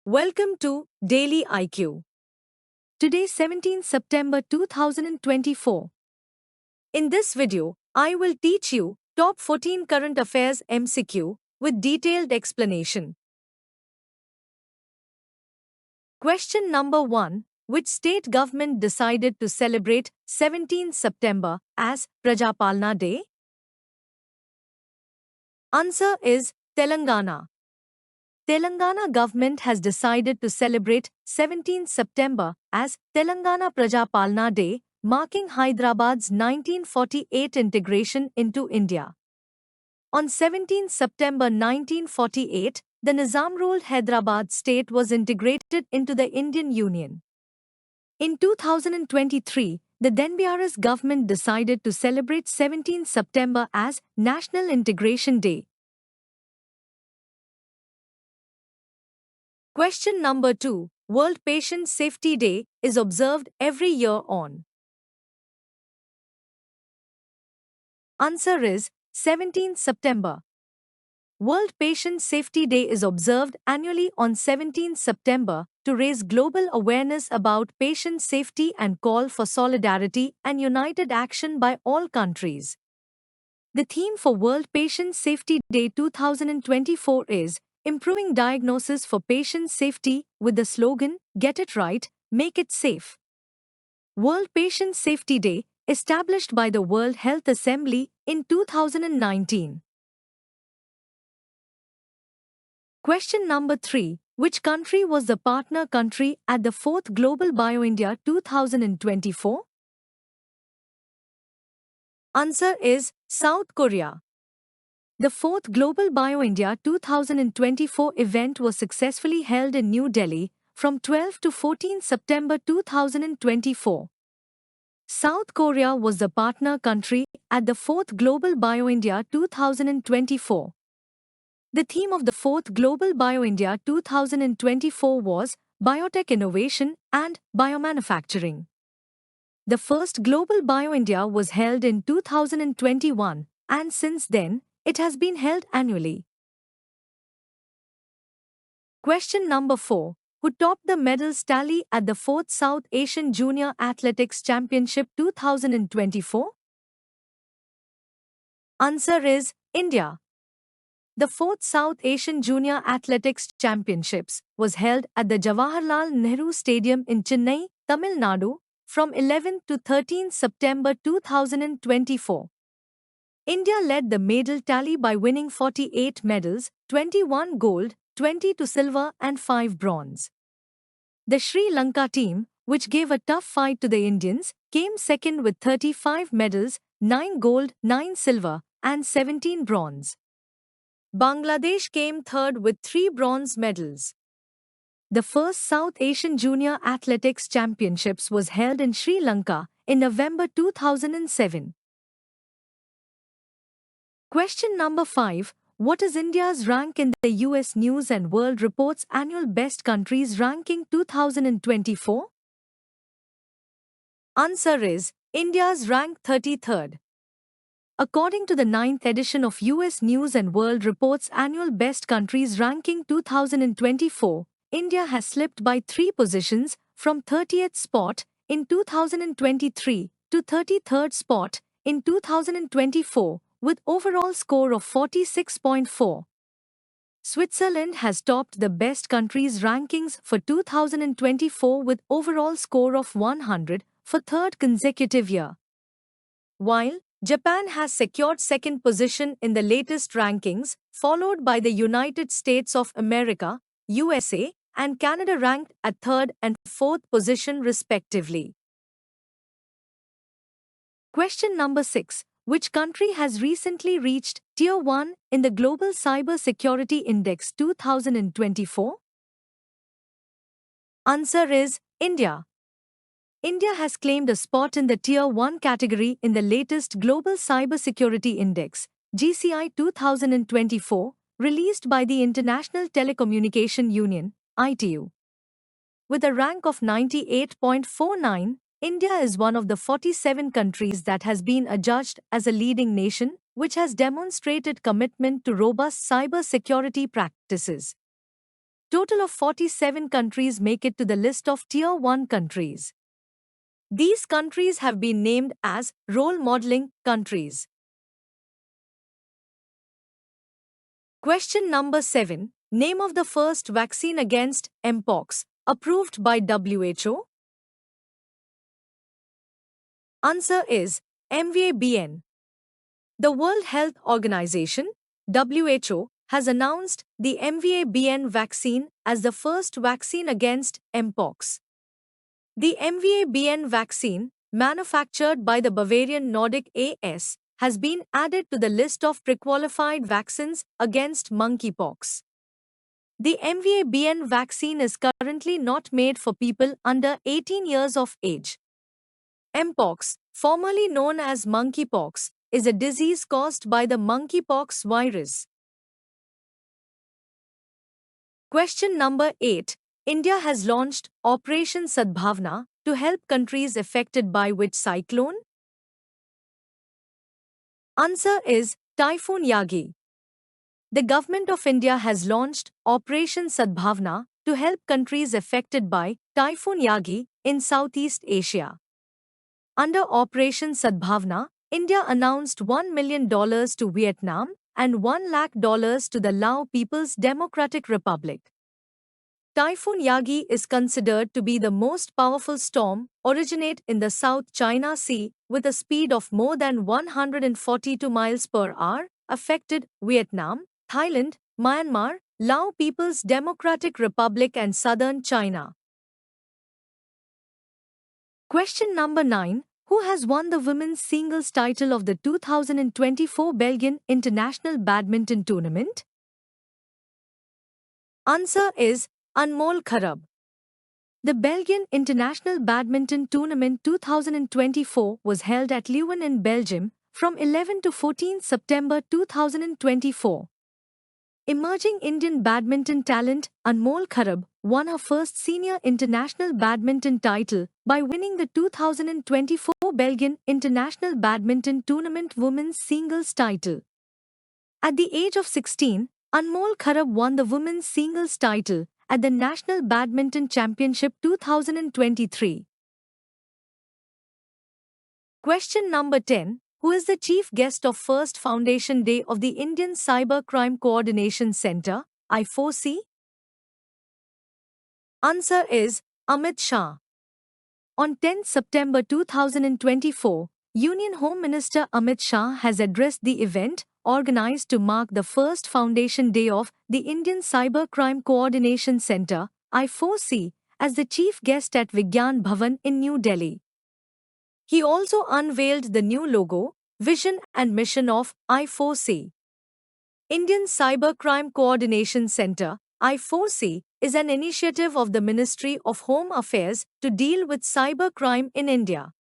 Welcome to Daily IQ. Today, 17th September 2024. In this video, I will teach you top 14 current affairs MCQ with detailed explanation. Question number 1. Which state government decided to celebrate 17th September as Prajapalna Day? Answer is Telangana. Telangana government has decided to celebrate 17th September as Telangana Prajapalna Day, marking Hyderabad's 1948 integration into India. On 17 September 1948, the Nizam-ruled Hyderabad state was integrated into the Indian Union. In 2023, the then BRS government decided to celebrate 17 September as National Integration Day. Question number 2. World Patient Safety Day is observed every year on. Answer is 17 September. World Patient Safety Day is observed annually on 17 September to raise global awareness about patient safety and call for solidarity and united action by all countries. The theme for World Patient Safety Day 2024 is Improving Diagnosis for Patient Safety with the slogan, Get It Right, Make It Safe. World Patient Safety Day, established by the World Health Assembly in 2019. Question number 3. Which country was the partner country at the 4th Global BioIndia 2024? Answer is South Korea. The 4th Global BioIndia 2024 event was successfully held in New Delhi from 12 to 14 September 2024. South Korea was the partner country at the 4th Global BioIndia 2024. The theme of the 4th Global BioIndia 2024 was Biotech Innovation and Biomanufacturing. The first Global BioIndia was held in 2021, and since then, it has been held annually. Question number 4. Who topped the medals tally at the 4th South Asian Junior Athletics Championship 2024? Answer is India. The 4th South Asian Junior Athletics Championships was held at the Jawaharlal Nehru Stadium in Chennai, Tamil Nadu, from 11 to 13 September 2024. India led the medal tally by winning 48 medals, 21 gold, 22 silver and 5 bronze. The Sri Lanka team, which gave a tough fight to the Indians, came second with 35 medals, 9 gold, 9 silver and 17 bronze. Bangladesh came third with 3 bronze medals. The first South Asian Junior Athletics Championships was held in Sri Lanka in November 2007. Question number 5. What is India's rank in the US News and World Report's annual Best Countries Ranking 2024? Answer is India's rank 33rd. According to the 9th edition of US News and World Report's annual Best Countries Ranking 2024, India has slipped by 3 positions from 30th spot in 2023 to 33rd spot in 2024 with overall score of 46.4. Switzerland has topped the Best Countries rankings for 2024 with overall score of 100 for third consecutive year. While Japan has secured second position in the latest rankings, followed by the United States of America, USA, and Canada ranked at third and fourth position respectively. Question number 6. Which country has recently reached Tier 1 in the Global Cyber Security Index 2024? Answer is India. India has claimed a spot in the Tier 1 category in the latest Global Cybersecurity Index, GCI 2024, released by the International Telecommunication Union, ITU. With a rank of 98.49, India is one of the 47 countries that has been adjudged as a leading nation, which has demonstrated commitment to robust cyber security practices. Total of 47 countries make it to the list of Tier 1 countries. These countries have been named as role modeling countries. Question number 7. Name of the first vaccine against Mpox, approved by WHO? Answer is MVABN. The World Health Organization, WHO, has announced the MVABN vaccine as the first vaccine against Mpox. The MVABN vaccine, manufactured by the Bavarian Nordic AS, has been added to the list of pre-qualified vaccines against monkeypox. The MVABN vaccine is currently not made for people under 18 years of age. Mpox, formerly known as monkeypox, is a disease caused by the monkeypox virus. Question number 8. India has launched Operation Sadbhavna to help countries affected by which cyclone? Answer is Typhoon Yagi. The Government of India has launched Operation Sadbhavna to help countries affected by Typhoon Yagi in Southeast Asia. Under Operation Sadbhavna, India announced $1 million to Vietnam and $1 lakh to the Lao People's Democratic Republic. Typhoon Yagi is considered to be the most powerful storm originate in the South China Sea with a speed of more than 142 miles per hour, affected Vietnam, Thailand, Myanmar, Lao People's Democratic Republic and southern China. Question number 9. Who has won the women's singles title of the 2024 Belgian International Badminton Tournament? Answer is Anmol Kharab. The Belgian International Badminton Tournament 2024 was held at Leuven in Belgium from 11 to 14 September 2024. Emerging Indian badminton talent Anmol Kharab won her first senior international badminton title by winning the 2024 Belgian International Badminton Tournament women's singles title. At the age of 16, Anmol Kharab won the women's singles title at the National Badminton Championship 2023. Question number 10. Who is the chief guest of First Foundation Day of the Indian Cyber Crime Coordination Center, I4C? Answer is Amit Shah. On 10 September 2024, Union Home Minister Amit Shah has addressed the event organized to mark the first Foundation Day of the Indian Cyber Crime Coordination Center, I4C, as the chief guest at Vigyan Bhavan in New Delhi. He also unveiled the new logo, vision and mission of I4C. Indian Cybercrime Coordination Center, I4C, is an initiative of the Ministry of Home Affairs to deal with cybercrime in India.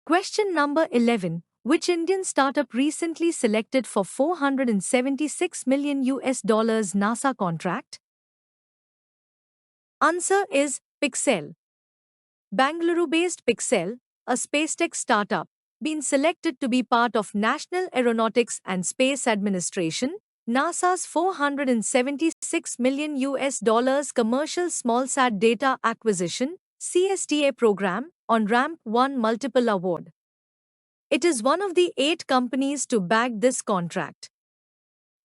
Question number 11. Which Indian startup recently selected for $476 million NASA contract? Answer is Pixel. Bangalore-based Pixel, a space tech startup, been selected to be part of National Aeronautics and Space Administration, NASA's $476 million Commercial Smallsat Data Acquisition (CSDA) program on Ramp-1 Multiple Award. It is one of the 8 companies to bag this contract.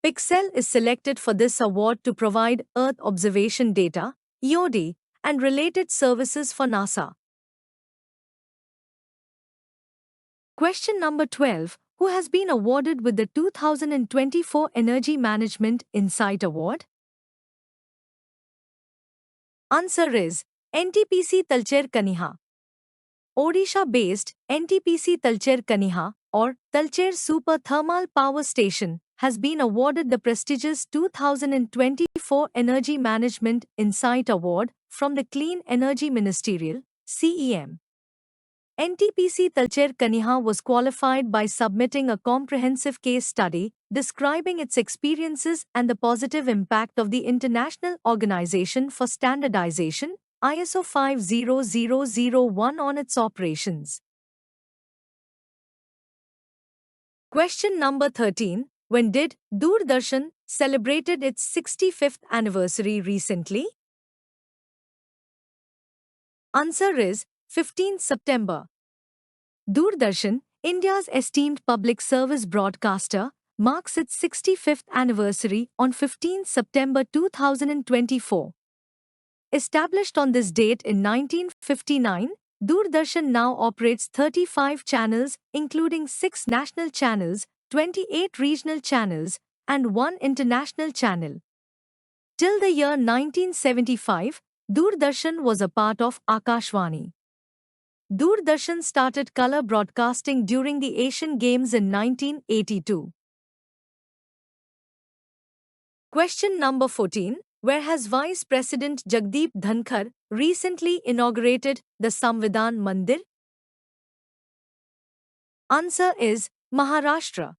Pixel is selected for this award to provide Earth observation data, EOD, and related services for NASA. Question number 12. Who has been awarded with the 2024 Energy Management Insight Award? Answer is NTPC Talcher Kaniha. Odisha-based NTPC Talcher Kaniha, or Talcher Super Thermal Power Station, has been awarded the prestigious 2024 Energy Management Insight Award from the Clean Energy Ministerial, CEM. NTPC Talcher Kaniha was qualified by submitting a comprehensive case study describing its experiences and the positive impact of the International Organization for Standardization, ISO 50001 on its operations. Question number 13. When did Doordarshan celebrated its 65th anniversary recently? Answer is 15th September. Doordarshan, India's esteemed public service broadcaster, marks its 65th anniversary on 15th September 2024. Established on this date in 1959, Doordarshan now operates 35 channels, including 6 national channels, 28 regional channels, and 1 international channel. Till the year 1975, Doordarshan was a part of Akashvani. Doordarshan started color broadcasting during the Asian Games in 1982. Question number 14. Where has Vice President Jagdeep Dhankar recently inaugurated the Samvidhan Mandir? Answer is Maharashtra.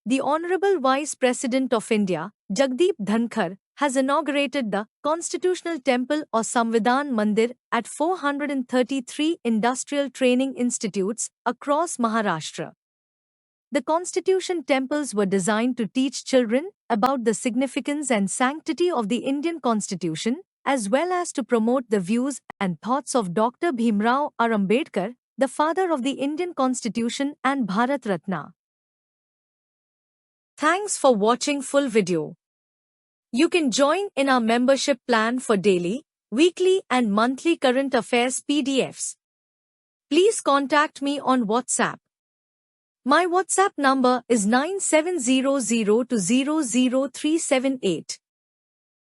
The Honorable Vice President of India, Jagdeep Dhankar, has inaugurated the Constitutional Temple or Samvidhan Mandir at 433 industrial training institutes across Maharashtra. The Constitution temples were designed to teach children about the significance and sanctity of the Indian Constitution, as well as to promote the views and thoughts of Dr. Bhimrao R. Ambedkar, the father of the Indian Constitution and Bharat Ratna. Thanks for watching full video. You can join in our membership plan for daily, weekly and monthly current affairs PDFs. Please contact me on WhatsApp. My WhatsApp number is 9700200378.